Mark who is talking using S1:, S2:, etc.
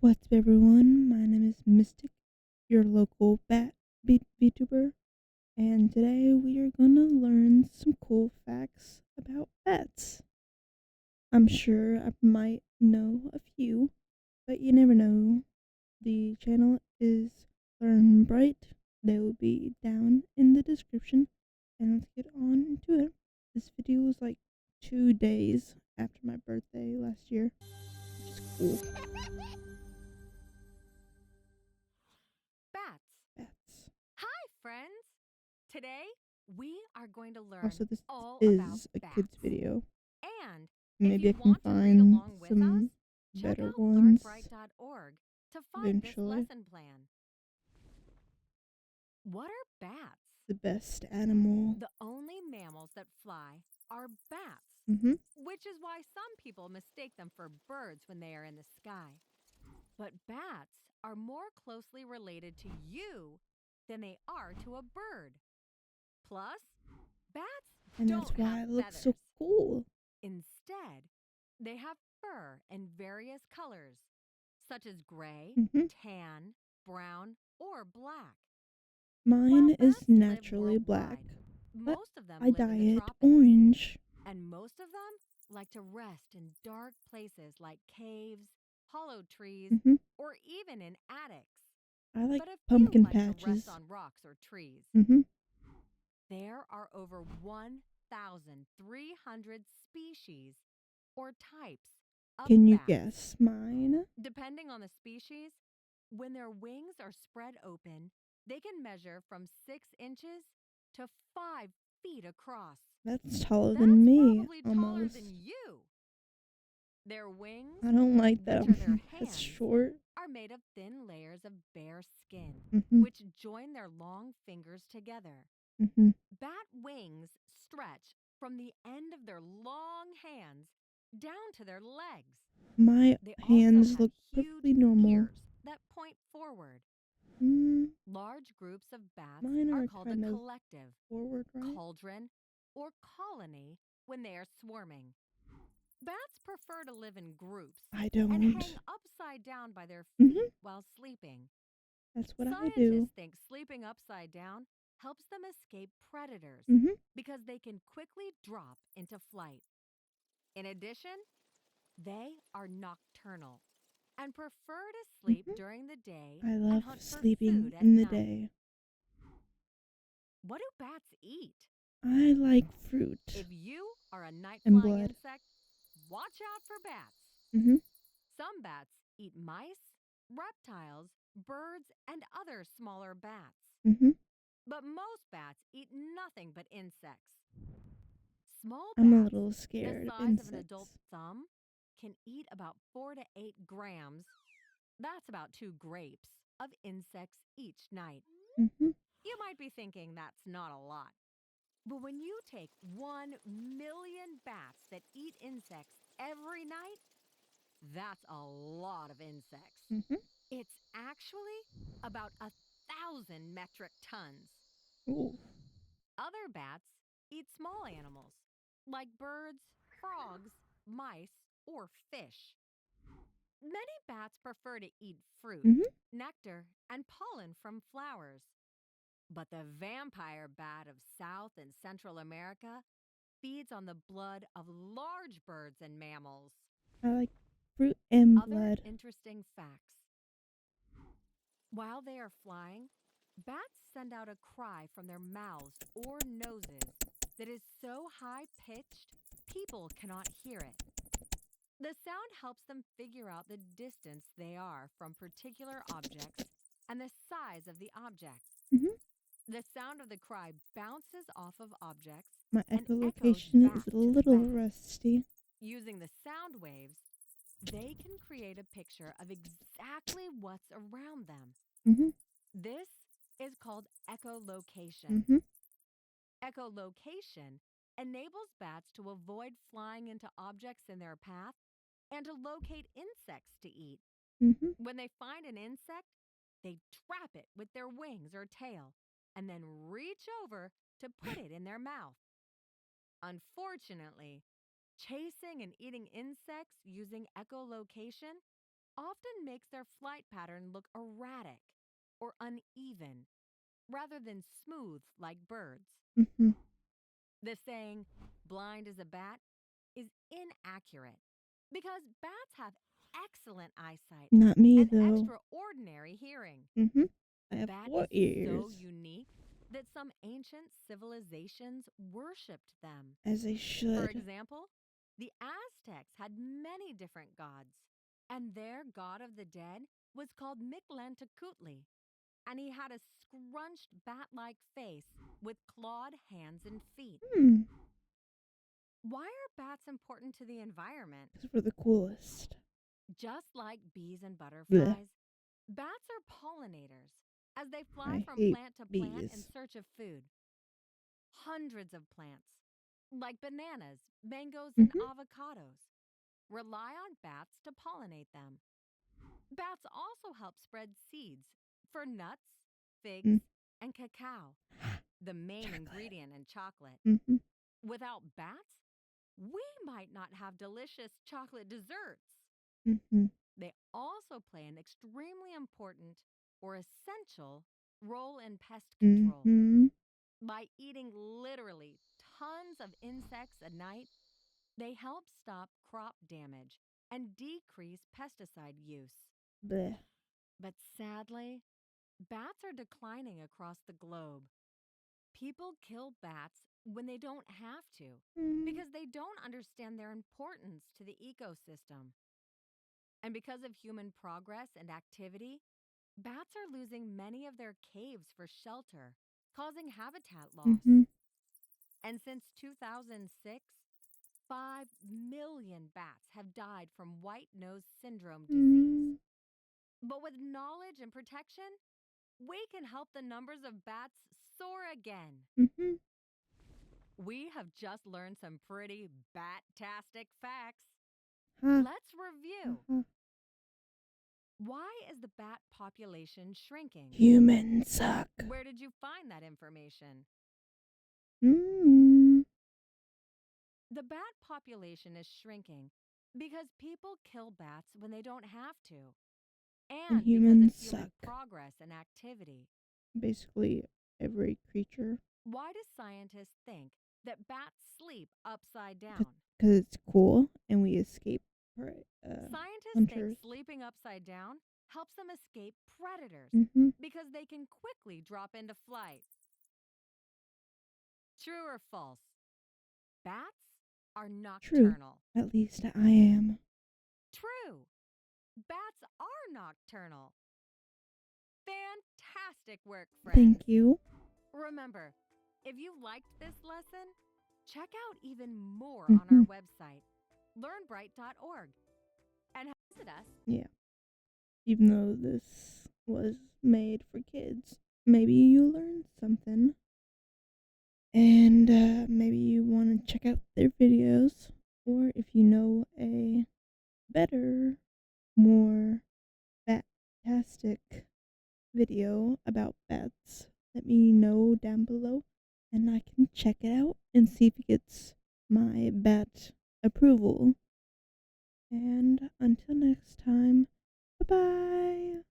S1: What's up, everyone? My name is Mistic, your local Vtuber, and today we are gonna learn some cool facts about bats. I'm sure I might know a few, but you never know. The channel is Learn Bright. They will be down in the description, and let's get on into it. This video was like 2 days after my birthday last year, which is cool.
S2: Bats.
S1: Bats.
S2: Hi, friends! Today, we are going to learn
S1: Also, this
S2: all about
S1: is a
S2: bats.
S1: kid's video.
S2: And if
S1: Maybe
S2: you
S1: I can
S2: want to read
S1: find
S2: along with us,
S1: some
S2: check
S1: better
S2: out
S1: ones
S2: learnbright.org to find this
S1: eventually.
S2: lesson plan. What are bats?
S1: The best animal.
S2: The only mammals that fly are bats,
S1: Mm-hmm.
S2: which is why some people mistake them for birds when they are in the sky. But bats are more closely related to you than they are to a bird. Plus, bats
S1: And that's
S2: don't have
S1: why it looks so
S2: feathers.
S1: cool.
S2: Instead, they have fur in various colors, such as gray,
S1: Mm-hmm.
S2: tan, brown, or black. While
S1: Mine is
S2: bats live
S1: naturally black,
S2: worldwide,
S1: but
S2: most of them
S1: I
S2: live in
S1: dye
S2: the
S1: it
S2: tropics.
S1: orange.
S2: And most of them like to rest in dark places like caves, hollow trees,
S1: Mm-hmm.
S2: or even in attics.
S1: I like
S2: But a few
S1: pumpkin
S2: like to rest
S1: patches.
S2: on rocks or trees.
S1: Mm-hmm.
S2: There are over 1,300 species or types of
S1: Can you
S2: bats.
S1: guess mine?
S2: Depending on the species, when their wings are spread open, they can measure from 6 inches to 5 feet across.
S1: That's taller than
S2: That's
S1: me,
S2: probably taller than
S1: almost.
S2: you. Their wings,
S1: I don't like
S2: which
S1: that.
S2: are their
S1: That's
S2: hands,
S1: short.
S2: are made of thin layers of bare skin,
S1: Mm-hmm.
S2: which join their long fingers together.
S1: Mm-hmm.
S2: Bat wings stretch from the end of their long hands down to their legs.
S1: My
S2: They also
S1: hands
S2: have
S1: look
S2: huge
S1: perfectly normal.
S2: ears that point forward.
S1: Mm,
S2: Large groups of bats
S1: mine
S2: are
S1: are
S2: called a
S1: kind of
S2: collective,
S1: forward, right?
S2: cauldron, or colony when they are swarming. Bats prefer to live in groups
S1: I
S2: and hang
S1: don't.
S2: upside down by their
S1: Mm-hmm.
S2: feet while sleeping.
S1: That's what I do.
S2: Scientists think sleeping upside down helps them escape predators
S1: Mm-hmm.
S2: because they can quickly drop into flight. In addition, they are nocturnal and prefer to sleep
S1: Mm-hmm.
S2: during the day
S1: I
S2: and
S1: love
S2: hunt for
S1: sleeping
S2: food at
S1: in the
S2: night.
S1: day.
S2: What do bats eat?
S1: I like fruit
S2: If you are a
S1: and
S2: night-flying
S1: blood.
S2: insect, watch out for bats.
S1: Mm-hmm.
S2: Some bats eat mice, reptiles, birds, and other smaller bats.
S1: Mm-hmm.
S2: But most bats eat nothing but insects. Small
S1: I'm a
S2: bats,
S1: little
S2: the
S1: scared of
S2: size of an adult
S1: insects.
S2: thumb, can eat about 4 to 8 grams. That's about 2 grapes of insects each night.
S1: Mm-hmm.
S2: You might be thinking that's not a lot. But when you take 1 million bats that eat insects every night, that's a lot of insects.
S1: Mm-hmm.
S2: It's actually about 1,000 metric tons.
S1: Ooh.
S2: Other bats eat small animals like birds, frogs, mice, or fish. Many bats prefer to eat fruit,
S1: Mm-hmm.
S2: nectar, and pollen from flowers. But the vampire bat of South and Central America feeds on the blood of large birds and mammals.
S1: I like fruit and
S2: Other
S1: blood.
S2: interesting facts. While they are flying, bats send out a cry from their mouths or noses that is so high-pitched, people cannot hear it. The sound helps them figure out the distance they are from particular objects and the size of the object.
S1: Mm-hmm.
S2: The sound of the cry bounces off of objects
S1: My
S2: and echoes
S1: echolocation
S2: back
S1: is a
S2: to the
S1: little
S2: bat.
S1: rusty.
S2: Using the sound waves, they can create a picture of exactly what's around them.
S1: Mm-hmm.
S2: This is called echolocation.
S1: Mm-hmm.
S2: Echolocation enables bats to avoid flying into objects in their path and to locate insects to eat.
S1: Mm-hmm.
S2: When they find an insect, they trap it with their wings or tail and then reach over to put it in their mouth. Unfortunately, chasing and eating insects using echolocation often makes their flight pattern look erratic or uneven rather than smooth like birds.
S1: Mm-hmm.
S2: The saying, blind as a bat, is inaccurate because bats have excellent eyesight
S1: Not me,
S2: and
S1: though.
S2: extraordinary hearing.
S1: Mm-hmm. I
S2: The
S1: have
S2: bat
S1: 4
S2: is so
S1: ears.
S2: unique that some ancient civilizations worshipped them.
S1: As I
S2: For
S1: should.
S2: example, the Aztecs had many different gods, and their god of the dead was called Mictlantecutli, and he had a scrunched bat like face with clawed hands and feet.
S1: Hmm.
S2: Why are bats important to the environment?
S1: Because we're the coolest.
S2: Just like bees and
S1: Blech.
S2: butterflies, bats are pollinators as they fly
S1: I
S2: from
S1: hate
S2: plant to plant in
S1: bees.
S2: search of food. Hundreds of plants, like bananas, mangoes, and
S1: Mm-hmm.
S2: avocados, rely on bats to pollinate them. Bats also help spread seeds for nuts, figs,
S1: Mm.
S2: and cacao, the main
S1: Chocolate.
S2: ingredient in chocolate.
S1: Mm-hmm.
S2: Without bats, we might not have delicious chocolate desserts.
S1: Mm-hmm.
S2: They also play an extremely important or essential role in pest control.
S1: Mm-hmm.
S2: By eating literally tons of insects a night, they help stop crop damage and decrease pesticide use.
S1: Blech.
S2: But sadly, bats are declining across the globe. People kill bats when they don't have to
S1: Mm.
S2: because they don't understand their importance to the ecosystem. And because of human progress and activity, bats are losing many of their caves for shelter, causing habitat loss.
S1: Mm-hmm.
S2: And since 2006, 5 million bats have died from white nose syndrome disease.
S1: Mm.
S2: But with knowledge and protection, we can help the numbers of bats soar again.
S1: Mm-hmm.
S2: We have just learned some pretty bat-tastic facts.
S1: Ha.
S2: Let's review.
S1: Ha.
S2: Why is the bat population shrinking?
S1: Humans suck.
S2: Where did you find that information?
S1: Mm.
S2: The bat population is shrinking because people kill bats when they don't have to,
S1: And
S2: and because of
S1: humans
S2: human
S1: suck.
S2: progress and activity.
S1: Basically, every creature.
S2: Why do scientists think that bats sleep upside
S1: Because
S2: down?
S1: it's cool and we escape
S2: Scientists think
S1: hunters.
S2: sleeping upside down helps them escape predators
S1: Mm-hmm.
S2: because they can quickly drop into flight. True or false? Bats are
S1: True.
S2: nocturnal.
S1: At least I am.
S2: True. Bats are nocturnal. Fantastic work,
S1: Thank
S2: friends.
S1: you.
S2: Remember, if you liked this lesson, check out even more on
S1: Mm-hmm.
S2: our website, learnbright.org, and visit us.
S1: Yeah. Even though this was made for kids, maybe you learned something. And maybe you want to check out their videos. Or if you know a better, more fantastic video about bats, let me know down below. And I can check it out and see if it gets my bat approval. And until next time, bye bye.